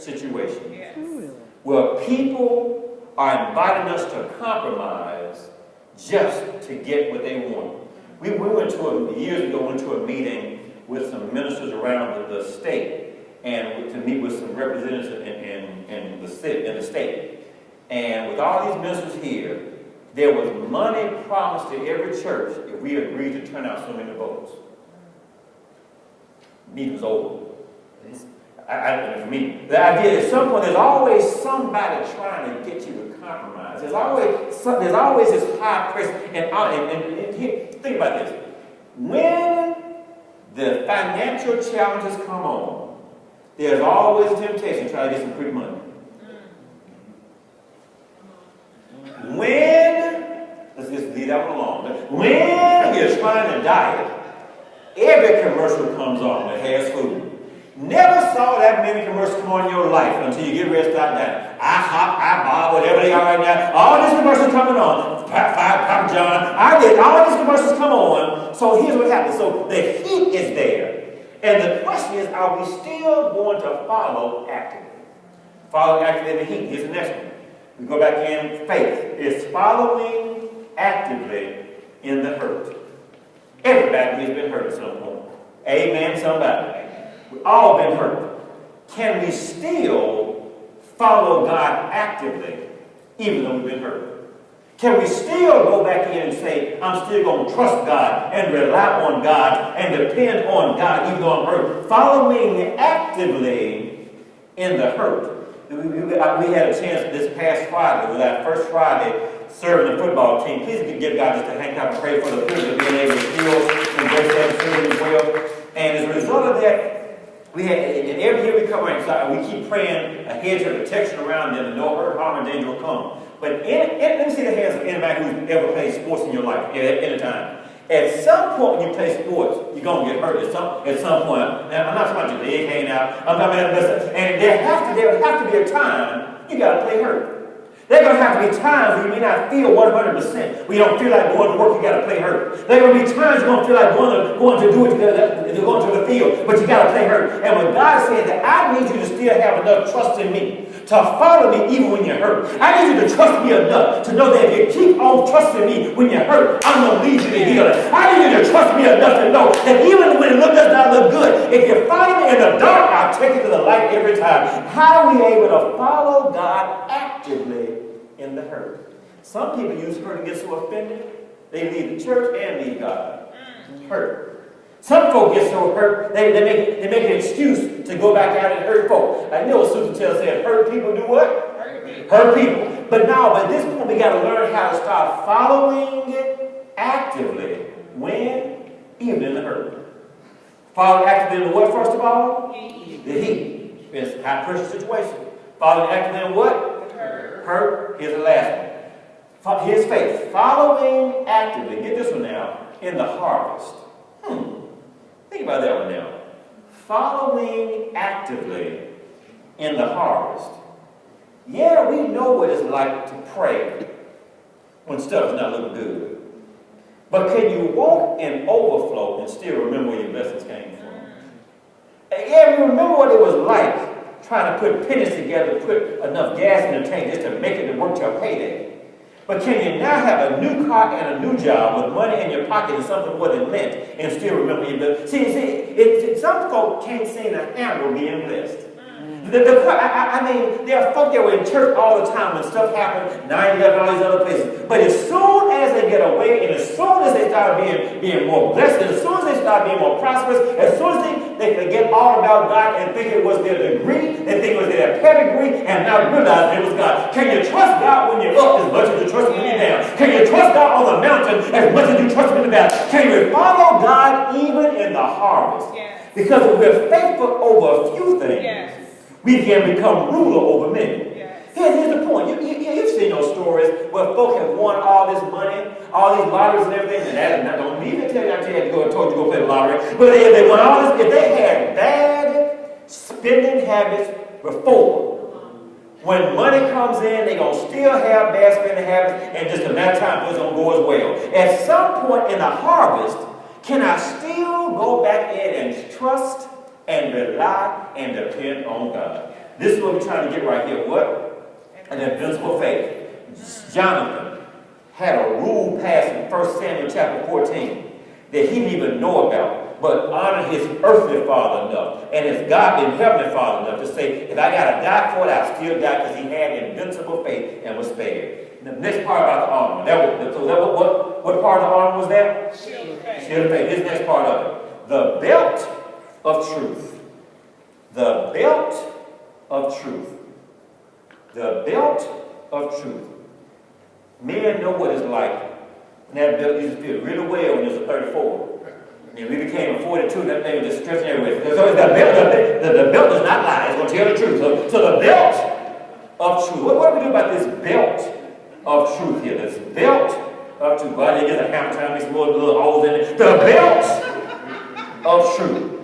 situations Yes. where people are inviting us to compromise just to get what they want. We went to years ago, went to a meeting with some ministers around the state and to meet with some representatives in the state. And with all these ministers here, there was money promised to every church if we agreed to turn out so many votes. The meeting was over. For me, the idea is at some point there's always somebody trying to get you to compromise. There's always this high press. And here, think about this. When the financial challenges come on, there's always a temptation to try to get some quick money. Let's just leave that one alone. When you're trying to diet, every commercial comes on that has food. Never saw that many commercials come on in your life until you get ready to start that. I bob, whatever they are right now. All these commercials coming on. Papa John, all these commercials come on. So here's what happens. So the heat is there. And the question is, are we still going to follow actively? Follow actively in the heat. Here's the next one. We go back in faith. It's following actively in the hurt. Everybody has been hurt at some point. Amen, somebody. We've all been hurt. Can we still follow God actively even though we've been hurt? Can we still go back in and say, I'm still going to trust God and rely on God and depend on God even though I'm hurt? Following actively in the hurt. We had a chance this past Friday, with our first Friday, serving the football team. Please give God just a hand clap and pray for the privilege of being able to feel and grace that serving as well. And as a result of that, we had, and every year we come around, so we keep praying a hedge of protection around them and no hurt, harm, and danger will come. But let me see the hands of anybody who's ever played sports in your life at any time. At some point when you play sports, you're going to get hurt at some point. Now, I'm not talking about your leg hanging out. I'm talking about, and there have to be a time you got to play hurt. There are going to have to be times where you may not feel 100%. When you don't feel like going to work, you got to play hurt. There are going to be times you're going to feel like going to do it, going to the field, but you got to play hurt. And when God says that, I need you to still have enough trust in me to follow me even when you're hurt. I need you to trust me enough to know that if you keep on trusting me when you're hurt, I'm going to lead you to healing. I need you to trust me enough to know that even when it does not look good, if you follow me in the dark, I'll take you to the light every time. How are we able to follow God actively in the hurt? Some people use hurt and get so offended, they leave the church and leave God. Hurt. Some folk get so hurt, they make an excuse to go back out and hurt folk. I know Susan Taylor said, hurt people do what? Hurt people. But now, at this point, we got to learn how to start following it actively when? Even in the hurt. Following actively in the what, first of all? Heat. The heat. It's a high pressure situation. Following actively in what? Hurt. Here's the last one. Here's faith. Following actively, get this one now, in the harvest. Think about that one now. Following actively in the harvest. Yeah, we know what it's like to pray when stuff is not looking good. But can you walk in overflow and still remember where your blessings came from? Yeah, you remember what it was like trying to put pennies together, put enough gas in the tank just to make it to work till payday. But can you now have a new car and a new job with money in your pocket and something more than lent and still remember your blessings? See, some folk can't seem to handle being blessed. I mean, there are folk that were in church all the time when stuff happened, 9/11, all these other places. But as soon as they get away, and as soon as they start being more blessed, and as soon as they start being more prosperous, as soon as they forget all about God and think it was their degree, they think it was their pedigree, and now realize it was God. Can you trust God when you're up as much as you trust when you're down? Can you trust God on the mountain as much as you trust Him in the valley? Can you follow God even in the harvest? Yes. Because if we're faithful over a few things, yes, we can become ruler over many. Yes. Here's the point. You've seen those stories where folk have won all this money, all these lotteries and everything, and that not don't even tell you I had to go and told you to go play the lottery. But if they won all this, if they had bad spending habits before, when money comes in, they're going to still have bad spending habits, and just a matter of time it's going to go as well. At some point in the harvest, can I still go back in and trust and rely and depend on God? This is what we're trying to get right here. What? An invincible faith. Jonathan had a rule passed in 1 Samuel chapter 14 that he didn't even know about, but honored his earthly father enough and his godly and heavenly father enough to say, if I got to die for it, I'll still die, because he had invincible faith and was spared. The next part about the armor. What part of the armor was that? Shield of faith. Shield of faith. This next part of it. The belt of truth. The belt of truth. The belt of truth. Men know what it's like. And that belt used to feel really well when it was a 34. And we became a 42, that thing was just stretching everywhere. So the belt does not lie. It's going to tell the truth. So the belt of truth. What do we do about this belt of truth here? This belt of truth. Well, they get a hammer trying to make some little holes in it. The belt of truth.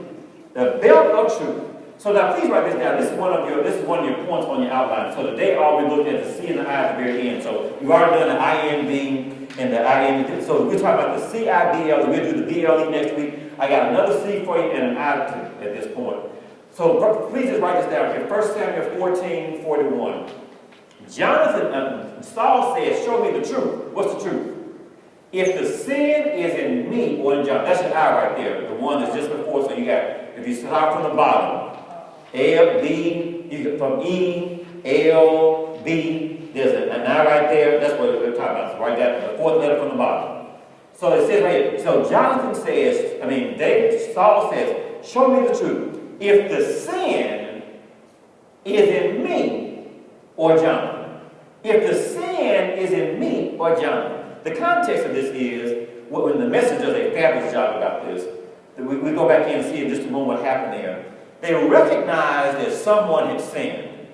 The belt of truth. So now please write this down. This is one of your points on your outline. So today all we're looking at is the C and the I at the very end. So you've already done the INV and the INV. So we're talking about the CIBL. We'll do the BLE next week. I got another C for you and an I at this point. So please just write this down here. 1 Samuel 14:41. Jonathan, Saul says, show me the truth. What's the truth? If the sin is in me or in Jonathan, that's your I right there, the one that's just before. So you got, if you start from the bottom, L, B, you get from E, L, B, there's an I right there. That's what we're talking about. So write that, the fourth letter from the bottom. So it says right here, so Jonathan says, Saul says, show me the truth. If the sin is in me or Jonathan. If the sin is in me or Jonathan. The context of this is, when the message does a fabulous job about this, we go back in and see in just a moment what happened there. They recognized that someone had sinned.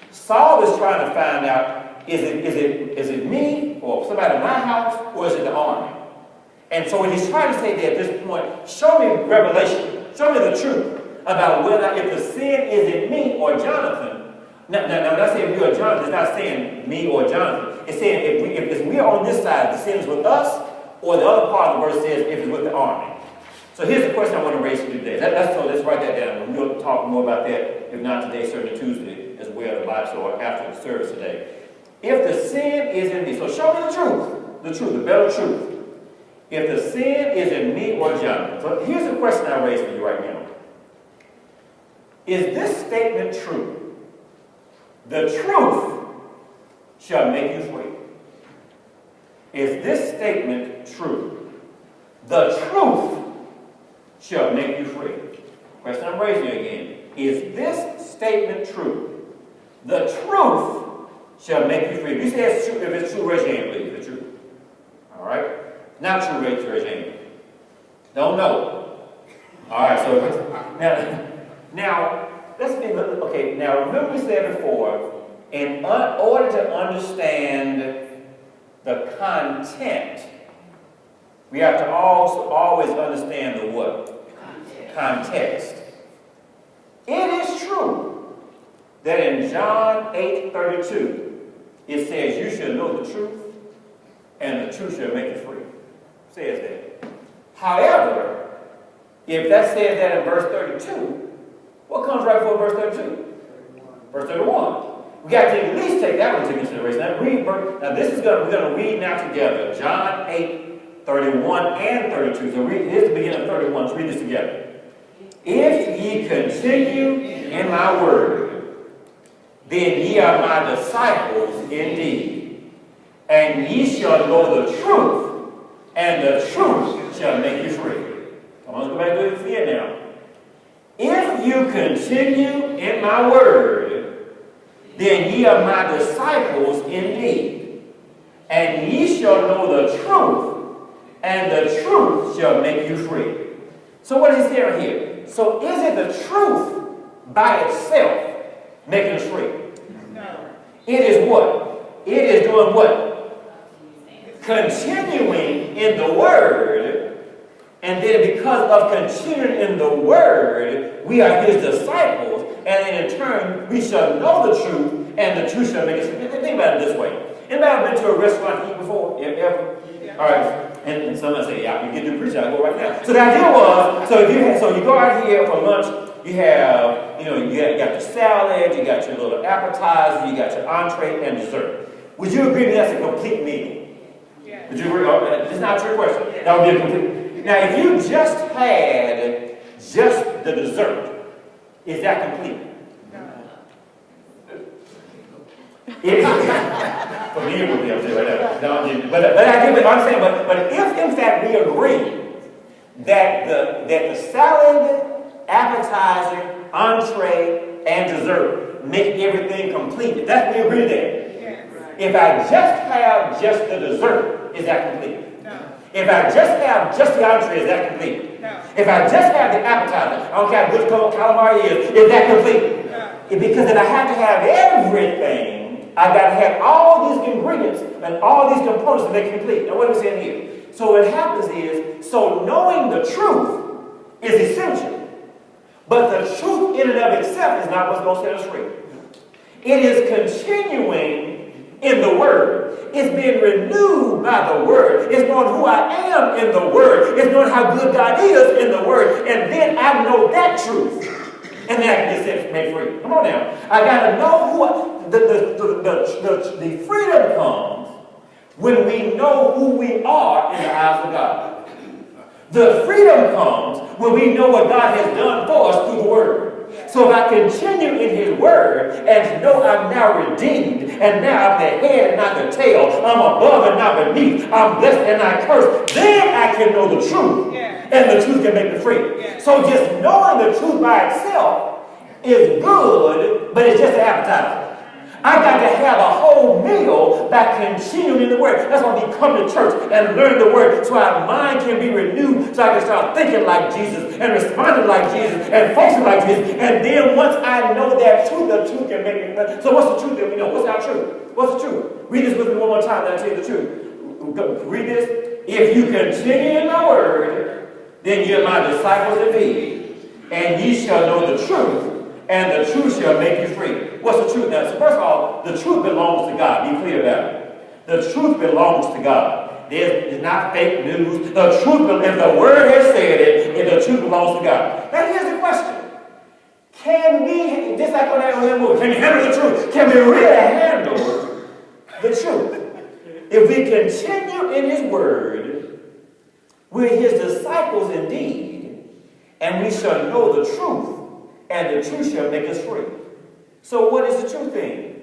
Saul is trying to find out, is it me or somebody in my house, or is it the army? And so when he's trying to say that at this point, show me revelation, show me the truth about whether if the sin is in me or Jonathan. Now that's saying we or Jonathan, it's not saying me or Jonathan. It's saying if we're on this side, the sin is with us, or the other part of the verse says if it's with the army. So here's the question I want to raise for you today. So let's write that down. We'll talk more about that, if not today, certainly Tuesday as well, the Bible or after the service today. If the sin is in me, so show me the truth, the better truth. If the sin is in me or Jonathan. So here's the question I raise for you right now. Is this statement true? The truth shall make you free. Is this statement true? The truth shall make you free. Question I'm raising again. Is this statement true? The truth shall make you free. If you say it's true, if it's true, raise your hand, please. If it's true. All right? Not true, raise your hand. Don't know. All right, so now let's be, okay, now remember we said before, in order to understand the content, we have to also always understand the what? Context. It is true that in John 8:32, it says, you shall know the truth, and the truth shall make you free. It says that. However, if that says that in verse 32, what comes right before verse 32? Verse 31. We got to at least take that one into consideration. Now we're going to read now together. John 8:31 and 32. So here's the beginning of 31. Let's read this together. If ye continue in my word, then ye are my disciples indeed. And ye shall know the truth, and the truth shall make you free. Come on, let's go back to it again now. If you continue in my word, then ye are my disciples indeed. And ye shall know the truth, and the truth shall make you free. So what is there here? So is it the truth by itself making us free? No. It is what? It is doing what? Continuing in the word. And then because of continuing in the word, we are his disciples. And then in turn, we shall know the truth, and the truth shall make us free. Think about it this way. Anybody been to a restaurant to eat before? Ever? Yeah. All right. And someone say, yeah, you get to preach, I go right now. So the idea was, so you go out here for lunch, you have, you got your salad, you got your little appetizer, you got your entree and dessert. Would you agree that that's a complete meal? Yeah. Would you agree? It's not your question. That would be a complete. Now, if you just had just the dessert, is that complete? For me, it would be up there right now. No, but I get what I'm saying. But if in fact we agree that the salad, appetizer, entree, and dessert make everything complete, that's what we agree there. Yes. If I just have just the dessert, is that complete? No. If I just have just the entree, is that complete? No. If I just have the appetizer, I don't care which calamari is that complete? No. Because if I have to have everything, I got to have all these ingredients and all these components to make it complete. Now, what is in here? So what happens is, so knowing the truth is essential. But the truth in and of itself is not what's going to set us free. It is continuing in the Word. It's being renewed by the Word. It's knowing who I am in the Word. It's knowing how good God is in the Word. And then I know that truth. And then I can get set made free. Come on now. I got to know who the freedom comes when we know who we are in the eyes of God. The freedom comes when we know what God has done for us through the Word. So if I continue in His Word and know I'm now redeemed, and now I'm the head and not the tail, I'm above and not beneath, I'm blessed and not cursed, then I can know the truth. Yeah. And the truth can make me free. Yeah. So just knowing the truth by itself is good, but it's just an appetizer. I got to have a whole meal by continuing in the Word. That's why we come to church and learn the Word so our mind can be renewed, so I can start thinking like Jesus and responding like Jesus and functioning like Jesus. And then once I know that truth, the truth can make me. So what's the truth that we know? What's our truth? What's the truth? Read this with me one more time, and I'll tell you the truth. Read this. If you continue in my Word, then you're my disciples indeed, and ye shall know the truth, and the truth shall make you free. What's the truth now? So first of all, the truth belongs to God. Be clear about it. The truth belongs to God. It's not fake news. The truth, if the Word has said it, the truth belongs to God. Now here's the question. Can we, just like on that movie, can we handle the truth? Can we really handle the truth? If we continue in His Word, we're His disciples indeed, and we shall know the truth, and the truth shall make us free. So what is the truth thing?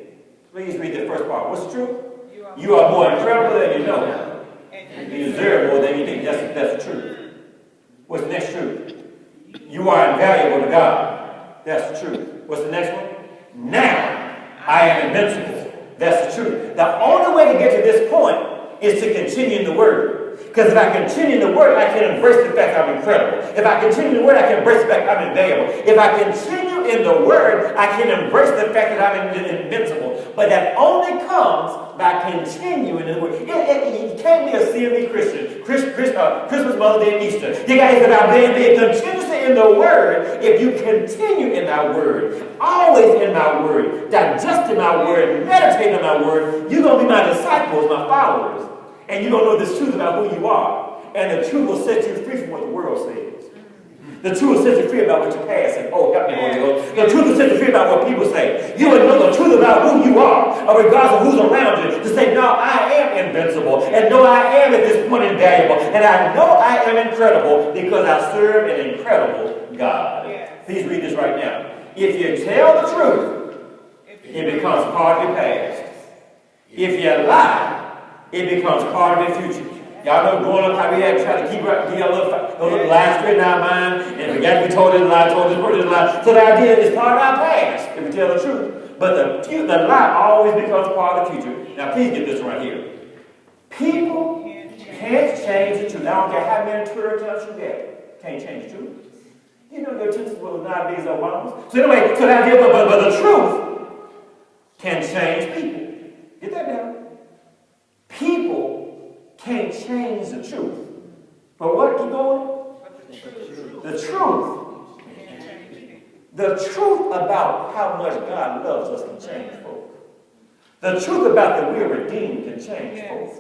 Please read the first part. What's the truth? You are more incredible than you know. You deserve more than you think. That's the truth. What's the next truth? You are invaluable to God. That's the truth. What's the next one? Now I am invincible. That's the truth. The only way to get to this point is to continue in the Word. Because if I continue in the Word, I can embrace the fact I'm incredible. If I continue in the Word, I can embrace the fact I'm invaluable. If I continue in the Word, I can embrace the fact that I'm invincible. But that only comes by continuing in the Word. You can't be a CME Christian. Christmas, Mother's Day, and Easter. You guys that are being continuously in the Word. If you continue in my Word, always in my Word, digesting my Word, meditating on my Word, you're going to be my disciples, my followers. And you're going to know this truth about who you are. And the truth will set you free from what the world says. The truth will set you free about what your past says. Oh, help me, Holy Ghost. The truth will set you free about what people say. You will know the truth about who you are, regardless of who's around you. To say, no, I am invincible. And no, I am at this point invaluable. And I know I am incredible because I serve an incredible God. Yes. Please read this right now. If you tell the truth, it becomes part of your past. If you lie, it becomes part of your future. Y'all know growing up how we had to try to keep a little lies straight in our mind, and forget we told this lie, told this person this lie. So the idea is part of our past, if we tell the truth. But the lie always becomes part of the future. Now please get this right here. People can't change the truth. I don't care how many Twitter accounts you get. Can't change the truth. You know your truth was not big as Obama's. So anyway, so the idea, but the truth can change people. Get that down. People can't change the truth. But what? Keep going? The truth. The truth about how much God loves us can change folks. The truth about that we are redeemed can change folks.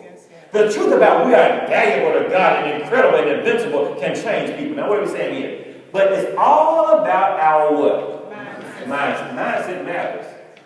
The truth about we are valuable to God and incredible and invincible can change people. Now what are we saying here? But it's all about our what? Mindset matters.